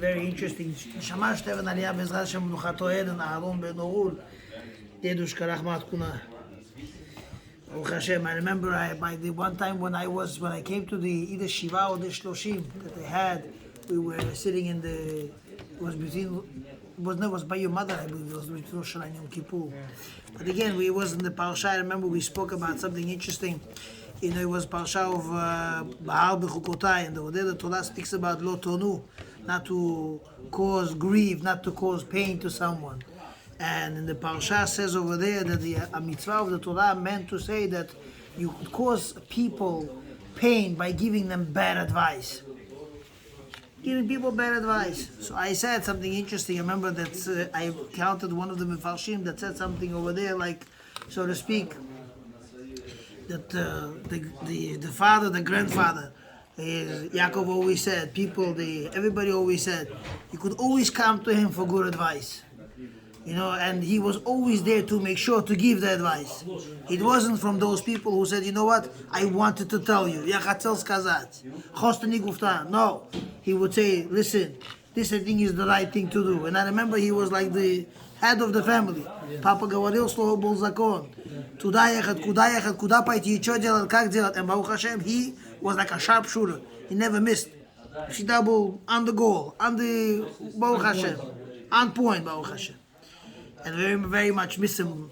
Very interesting. Shamash Teven Aliyah Bezrat Hashem Menuchato Eden Aharon Ben Orul Yedush Karach Matkuna. Baruch Hashem. I remember by the one time when I came to the either Shiva or the Shloshim that they had, we were sitting in the. It was by your mother, I believe. It was between Rosh Hashanah and Yom Kippur. But again, we was in the Parsha. I remember we spoke about something interesting. It was Parsha of Bahar Bechukotai, and the Torah speaks about Lo Tonu, not to cause grief, not to cause pain to someone. And in the Parsha says over there that the mitzvah of the Torah meant to say that you could cause people pain by giving them bad advice. Giving people bad advice. So I said something interesting. I remember that I counted one of the Mefarshim that said something over there, like, so to speak, that the father, the grandfather, Yaakov always said, everybody always said, you could always come to him for good advice. And he was always there to make sure to give the advice. It wasn't from those people who said, you know what, I wanted to tell you. No. He would say, listen, this I think is the right thing to do. And I remember he was like the head of the family. Papa говорил слово был закон. Туда ехать, куда пойти, что делать, как делать. And Baruch Hashem, he was like a sharpshooter. He never missed. She double on the goal, on the Baruch Hashem, on point, Baruch Hashem. And very, very much miss him.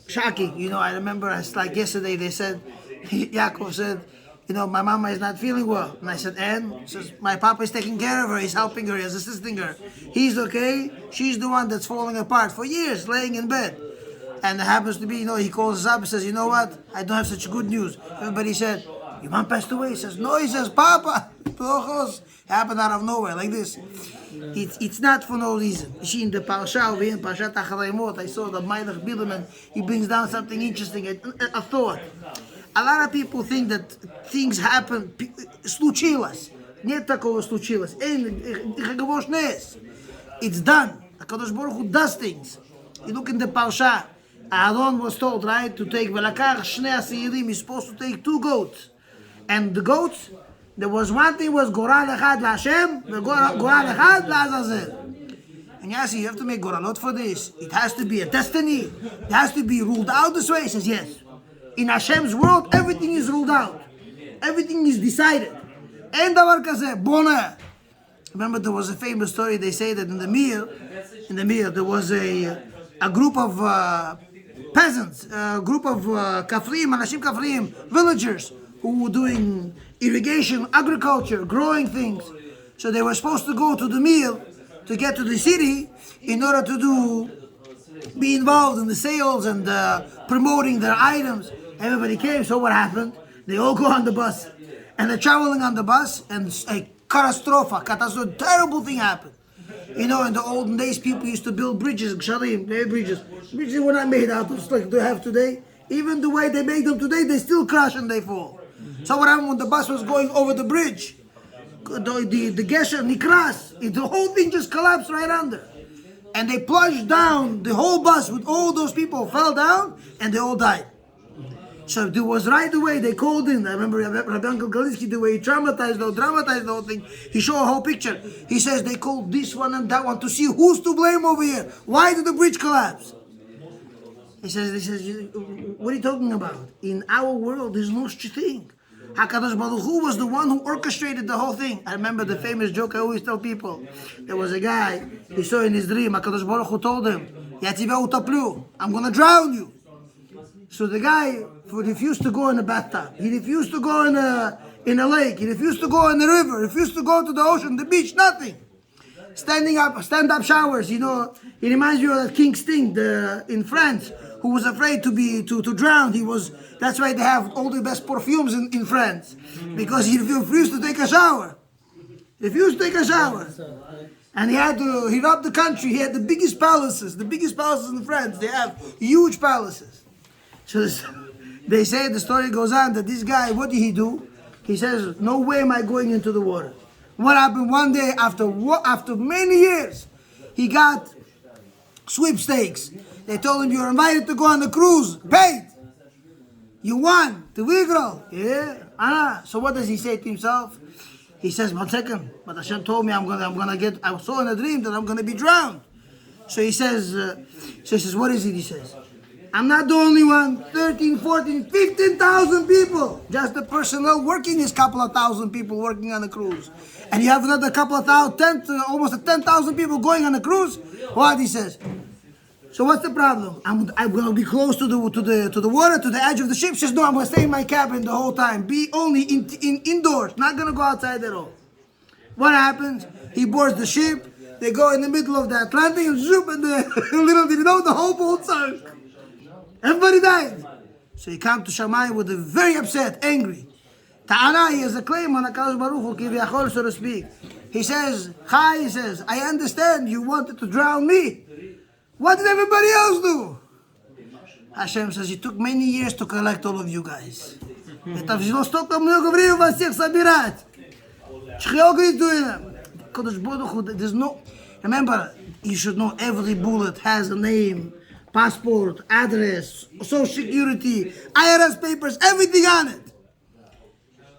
Shocking. I remember, it's like yesterday, they said, Yaakov said, my mama is not feeling well. And I said, and? He says, my papa is taking care of her, he's helping her, he's assisting her. He's okay, she's the one that's falling apart for years, laying in bed. And it happens to be, he calls us up and says, you know what, I don't have such good news. Everybody said, your mom passed away. He says, no, he says, Papa. It happened out of nowhere, like this. It's not for no reason. You see, in the Parsha over here, in Parshat Acharayimot, I saw the Melech Biderman, he brings down something interesting, a thought. A lot of people think that things happen, случилось. Нет такого случилось. It's done. HaKadosh Baruch Hu does things. You look in the Parsha, Aaron was told, right, to take Velakar Shnei Asirim, he's supposed to take 2 goats. And the goats, there was one thing was Goral Echad LaHashem, Goral Echad LaAzazel. And you ask, you have to make Goralot for this. It has to be a destiny. It has to be ruled out this way. He says, yes. In Hashem's world, everything is ruled out. Everything is decided. And davar kazeh, bona. Remember, there was a famous story. They say that in the Mir, there was a group of peasants, a group of Kafrim, Anashim Kafrim, villagers who were doing irrigation, agriculture, growing things. So they were supposed to go to the Mir to get to the city in order to be involved in the sales and promoting their items. Everybody came, so what happened? They all go on the bus. And they're traveling on the bus, and a catastrophe, terrible thing happened. In the olden days, people used to build bridges, gshalim, bridges. Bridges were not made out of like they have today. Even the way they make them today, they still crash and they fall. So what happened when the bus was going over the bridge? The gesher, nikras, the whole thing just collapsed right under. And they plunged down, the whole bus with all those people fell down, and they all died. So it was right away, they called in. I remember Rabbi Uncle Galitzky, the way he dramatized the whole thing. He showed a whole picture. He says they called this one and that one to see who's to blame over here. Why did the bridge collapse? He says, what are you talking about? In our world, there's no such thing. HaKadosh Baruch Hu was the one who orchestrated the whole thing. I remember the famous joke I always tell people. There was a guy, he saw in his dream, HaKadosh Baruch Hu told him, I'm going to drown you. So the guy refused to go in a bathtub. He refused to go in a lake. He refused to go in the river. He refused to go to the ocean, the beach, nothing. Stand-up showers. He reminds you of King Sting in France, who was afraid to drown. That's why they have all the best perfumes in France, because he refused to take a shower. And he robbed the country. He had the biggest palaces in France. They have huge palaces. So they say, the story goes on, that this guy, what did he do? He says, no way am I going into the water. What happened one day, after many years, he got sweepstakes. They told him, you're invited to go on the cruise, paid. You won, the Wigro. Yeah, so what does he say to himself? He says, 1 second, but Hashem told me I saw in a dream that I'm gonna be drowned. So he says, what is it? He says, I'm not the only one. 13, 14, 15,000 people. Just the personnel working is a couple of thousand people working on the cruise. And you have another couple of thousand, almost 10,000 people going on the cruise. What? He says. So what's the problem? I'm going to be close to the water, to the edge of the ship. She says, no, I'm going to stay in my cabin the whole time. Be only indoors. Not going to go outside at all. What happens? He boards the ship. They go in the middle of the Atlantic and zoom, and little did you know, the whole boat sunk. Everybody died. So he came to Shammai with a very upset, angry. Ta'ana, he has a claim on HaKadosh Baruch Hu, Kiviyachol, so to speak. He says, Chai, he says, I understand you wanted to drown me. What did everybody else do? Hashem says, it took many years to collect all of you guys. There's no, remember, you should know every bullet has a name, passport, address, social security, IRS papers, everything on it.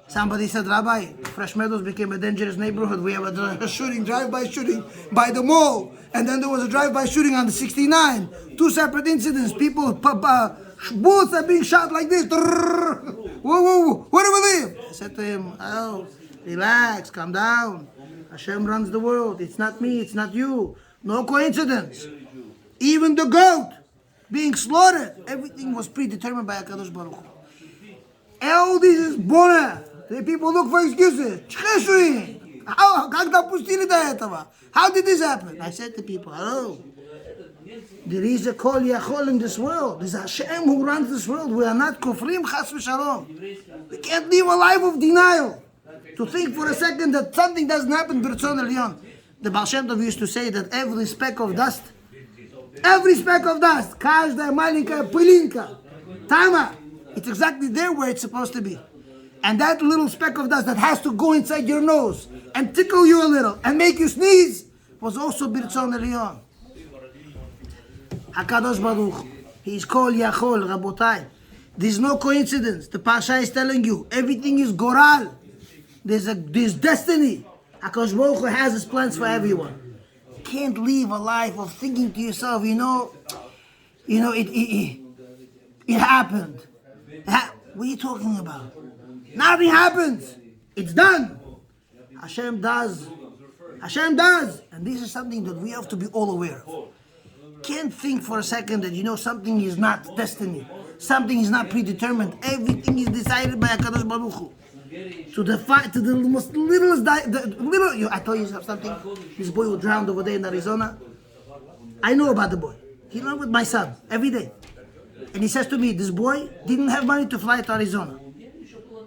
Somebody said, Rabbi, Fresh Meadows became a dangerous neighborhood. We have a shooting, drive-by shooting by the mall. And then there was a drive-by shooting on the 69. 2 separate incidents. People, bullets are being shot like this. Whoa, where do we live? I said to him, oh, relax, calm down. Hashem runs the world. It's not me, it's not you. No coincidence. Even the goat being slaughtered, everything was predetermined by HaKadosh Baruch Hu. All this is bona. The people look for excuses. How did this happen? I said to people, hello. There is a Kol Yachol in this world. There's Hashem who runs this world. We are not kufrim, chas v'shalom. We can't live a life of denial. To think for a second that something doesn't happen, b'ritzon elyon. The Baal Shem Tov used to say that every speck of dust, każda malinka pilinka, tama, it's exactly there where it's supposed to be. And that little speck of dust that has to go inside your nose and tickle you a little and make you sneeze was also b'ritzon elyon. HaKadosh Baruch, He is Kol Yachol, Rabotai. There's no coincidence. The Pasha is telling you, everything is Goral. There's destiny. HaKadosh Baruch Hu has His plans for everyone. You can't live a life of thinking to yourself, it happened. What are you talking about? Nothing happens. It's done. Hashem does. And this is something that we have to be all aware of. Can't think for a second that something is not destiny. Something is not predetermined. Everything is decided by HaKadosh Baruch Hu. To the most littlest, I told you something. This boy who drowned over there in Arizona. I know about the boy. He went with my son every day. And he says to me, this boy didn't have money to fly to Arizona.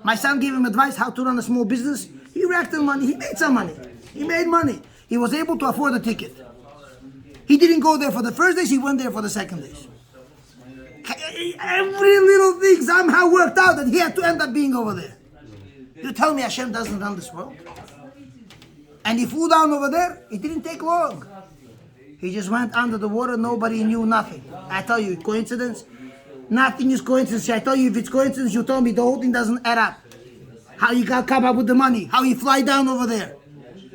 My son gave him advice how to run a small business. He racked in money. He made some money. He made money. He was able to afford a ticket. He didn't go there for the first days. He went there for the second days. Every little thing somehow worked out that he had to end up being over there. You tell me Hashem doesn't run this world? And he flew down over there. It didn't take long. He just went under the water. Nobody knew nothing. I tell you, coincidence? Nothing is coincidence. I tell you, if it's coincidence, you tell me the whole thing doesn't add up. How he got come up with the money. How he fly down over there.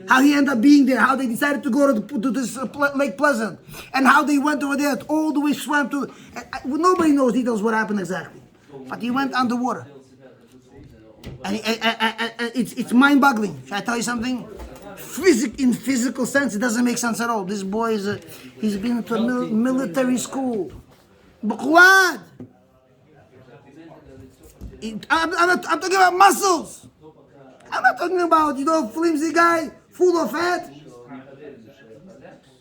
How he ended up being there. How they decided to go to this Lake Pleasant. And how they went over there. All the way swam to... nobody knows details what happened exactly. But he went underwater. And it's mind-boggling. Should I tell you something? In physical sense, it doesn't make sense at all. This boy he's been to a military school. Bukwad! I'm talking about muscles. I'm not talking about, flimsy guy, full of fat.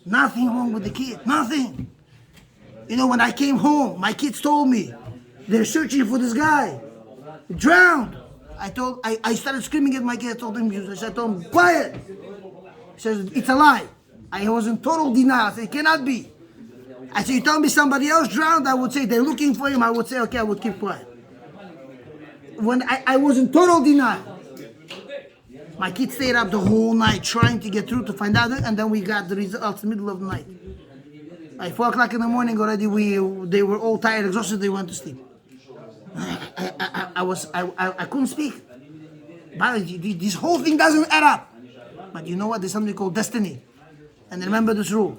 Nothing wrong with the kid. Nothing. When I came home, my kids told me they're searching for this guy. He drowned. I started screaming at my kid. I told him, quiet. He says, it's a lie. I was in total denial. I said, it cannot be. I said, you tell me somebody else drowned, I would say they're looking for him. I would say, okay, I would keep quiet. When I was in total denial. My kids stayed up the whole night trying to get through to find out, and then we got the results in the middle of the night. At 4 o'clock in the morning already, they were all tired, exhausted, they went to sleep. I couldn't speak. But this whole thing doesn't add up. But you know what? There's something called destiny. And remember this rule.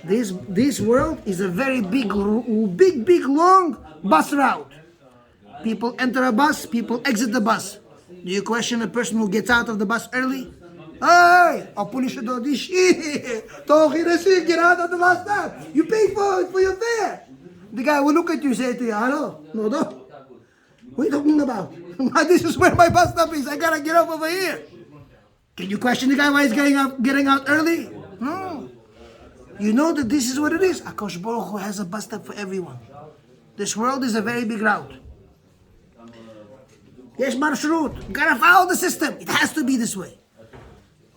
This world is a very big, long bus route. People enter a bus, people exit the bus. Do you question a person who gets out of the bus early? Hey, I'll punish you for this shit. Get out of the bus now. You paid for your fare. The guy will look at you and say to you, hello, no. What are you talking about? This is where my bus stop is. I gotta get up over here. Can you question the guy why he's getting out early? No. You know that this is what it is. Akash Baruch Hu has a bus stop for everyone. This world is a very big route. Yes, Marshrut. You gotta follow the system. It has to be this way.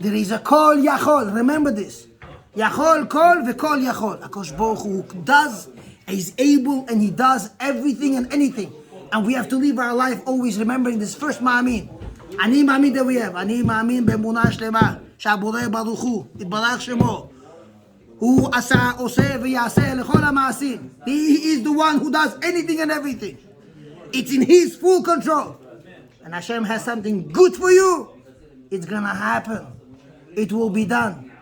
There is a Kol Yachol. Remember this. Yachol Kol V'Kol Yachol. Akash Baruch Hu does, he's able, and he does everything and anything. And we have to live our life always remembering this first Ma'amin. Ani Ma'amin that we have. Ani Ma'amin B'Emunah Shlema. Shaborei Baruch Hu. Itbarach Shemo. Hu asa oseh v'yaseh lechol ha'ma'asim. He is the one who does anything and everything. It's in his full control. And Hashem has something good for you. It's gonna happen. It will be done.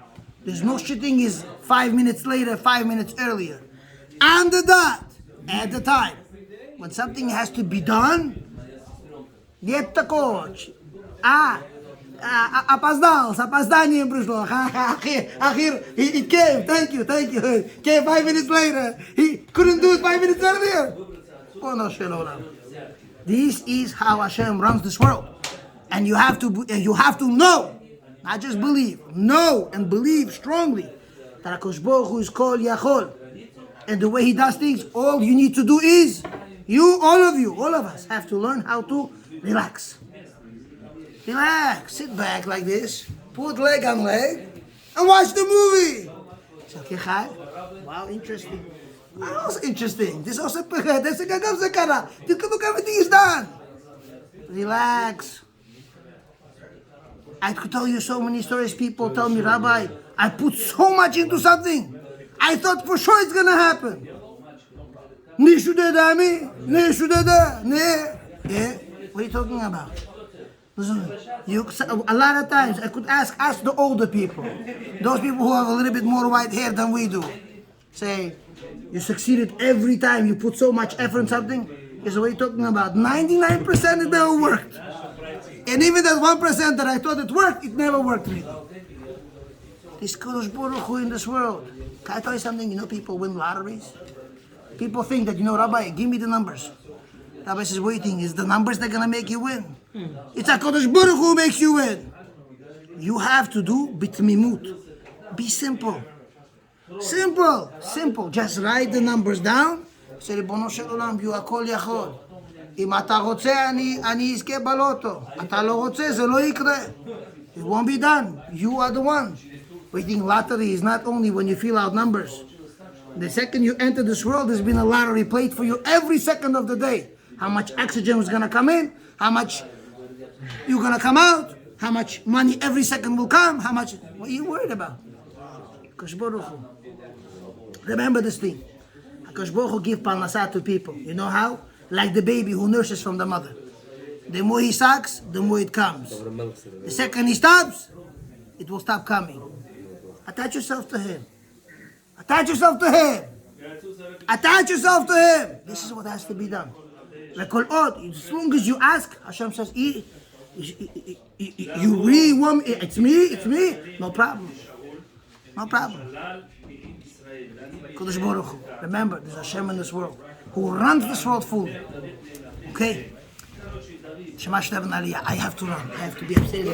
There's no shitting is 5 minutes later, 5 minutes earlier. And the dot, at the time. When something has to be done, get the coach. Опоздание пришло. Ахир, it came. Thank you. Came 5 minutes later. He couldn't do it 5 minutes earlier. This is how Hashem runs this world. And you have to know, not just believe, know and believe strongly that HaKadosh Baruch Hu is Kol Yachol. And the way he does things, all you need to do is, all of us have to learn how to relax. Relax, sit back like this, put leg on leg, and watch the movie. Wow, interesting. Also interesting. This also look, everything is done. Relax. I could tell you so many stories. People tell me, Rabbi, I put so much into something. I thought for sure it's gonna happen. What are you talking about? A lot of times I could ask the older people, those people who have a little bit more white hair than we do. Say, you succeeded every time you put so much effort in something. Is what you're talking about. 99% it never worked. And even that 1% that I thought it worked, it never worked really. This Kadosh Baruch Hu in this world. Can I tell you something? You know, people win lotteries. People think that, Rabbi, give me the numbers. Rabbi says, what do you think? Is the numbers that are going to make you win? It's HaKadosh Baruch Hu who makes you win. You have to do bitmimut. Be simple. Simple. Just write the numbers down. Say, Ribono Shel Olam, you are Kol Yachol. אם אתה רוצה, אני אזכה בלוטו. אתה לא רוצה, זה לא יקרה. It won't be done. You are the one. We think lottery is not only when you fill out numbers. The second you enter this world, there's been a lottery played for you every second of the day. How much oxygen is going to come in, how much you're going to come out, how much money every second will come, how much, what are you worried about? HaKadosh Baruch Hu. Remember this thing. HaKadosh Baruch Hu gives parnasah to people. You know how? Like the baby who nurses from the mother. The more he sucks, the more it comes. The second he stops, it will stop coming. Attach yourself to him. Attach yourself to him. Attach yourself to him. This is what has to be done. As long as you ask, Hashem says, you really want me? It's me. No problem. Kadosh Baruch Hu. Remember, there's Hashem in this world who runs this world fully. Okay? Shema Shlev Aliyah. I have to run. I have to be upstairs.